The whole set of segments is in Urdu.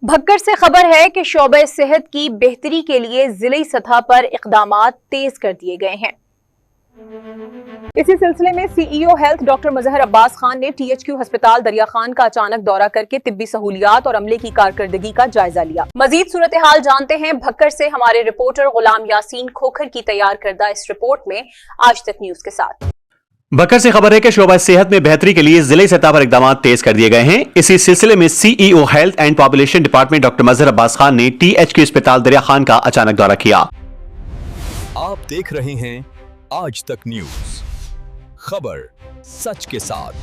بھکر سے خبر ہے کہ شعبہ صحت کی بہتری کے لیے ضلعی سطح پر اقدامات تیز کر دیے گئے ہیں۔ اسی سلسلے میں C E O health doctor Mazhar Abbas Khan نے ٹی ایچ کیو ہسپتال دریا خان کا اچانک دورہ کر کے طبی سہولیات اور عملے کی کارکردگی کا جائزہ لیا۔ مزید صورتحال جانتے ہیں بھکر سے ہمارے رپورٹر غلام یاسین کھوکھر کی تیار کردہ اس رپورٹ میں آج تک نیوز کے ساتھ۔ بھکر سے خبر ہے کہ شعبہ صحت میں بہتری کے لیے ضلعی سطح پر اقدامات تیز کر دیے گئے ہیں۔ اسی سلسلے میں C E O health and population department doctor Mazhar Abbas Khan نے ٹی ایچ کیو ہسپتال دریا خان کا اچانک دورہ کیا۔ آپ دیکھ رہے ہیں آج تک نیوز، خبر سچ کے ساتھ،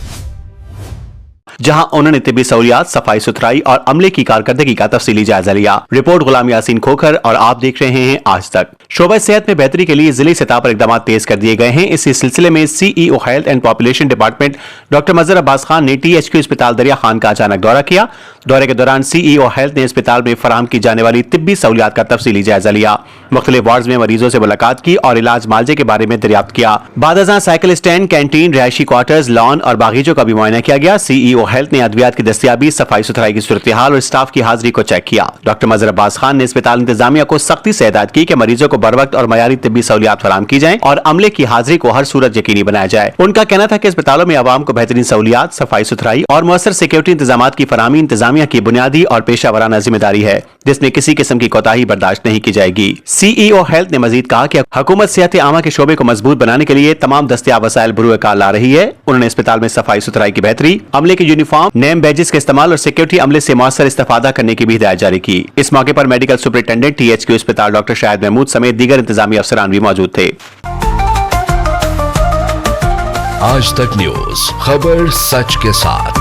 جہاں انہوں نے طبی سہولیات، صفائی ستھرائی اور عملے کی کارکردگی کا تفصیلی جائزہ لیا۔ رپورٹ غلام یاسین کھوکھر اور آپ دیکھ رہے ہیں آج تک۔ شعبہ صحت میں بہتری کے لیے ضلعی سطح پر اقدامات تیز کر دیے گئے ہیں۔ اسی سلسلے میں C E O health and population department doctor Mazhar Abbas Khan نے ٹی ایچ کیو ہسپتال دریا خان کا اچانک دورہ کیا۔ دورے کے دوران سی ای او ہیلتھ نے ہسپتال میں فراہم کی جانے والی طبی سہولیات کا تفصیلی جائزہ لیا، مختلف وارڈز میں مریضوں سے ملاقات کی اور علاج معالجے کے بارے میں دریافت کیا۔ بعد ازاں سائیکل اسٹینڈ، کینٹین، رہائشی کوارٹرز، لان اور باغیچوں کا بھی معائنہ کیا گیا۔ سی ای او ہیلتھ نے ادویات کی دستیابی، صفائی ستھرائی کی صورتحال اور اسٹاف کی حاضری کو چیک کیا۔ ڈاکٹر مظہر عباس خان نے اسپتال انتظامیہ کو سختی سے ہدایت کی کہ مریضوں کو بر وقت اور معیاری طبی سہولیات فراہم کی جائیں اور عملے کی حاضری کو ہر صورت یقینی بنایا جائے۔ ان کا کہنا تھا کہ اسپتالوں میں عوام کو بہترین سہولیات، صفائی ستھرائی اور مؤثر سیکیورٹی انتظامات کی فراہمی انتظامیہ کی بنیادی اور پیشہ ورانہ ذمہ داری ہے، جس میں کسی قسم کی کوتاہی برداشت نہیں کی جائے گی۔ سی ای او ہیلتھ نے مزید کہا کہ حکومت صحت عامہ کے شعبے کو مضبوط بنانے کے لیے تمام دستیاب وسائل بروئے کار لا رہی ہے۔ انہوں نے اسپتال میں صفائی ستھرائی کی بہتری، عملے کی یونیفارم، نیم بیجز کے استعمال اور سیکیورٹی عملے سے مؤثر استفادہ کرنے کی بھی ہدایت جاری کی۔ اس موقع پر medical superintendent T H Q اسپتال ڈاکٹر شاہد محمود سمیت دیگر انتظامی افسران بھی موجود تھے۔ آج تک نیوز، خبر سچ کے ساتھ۔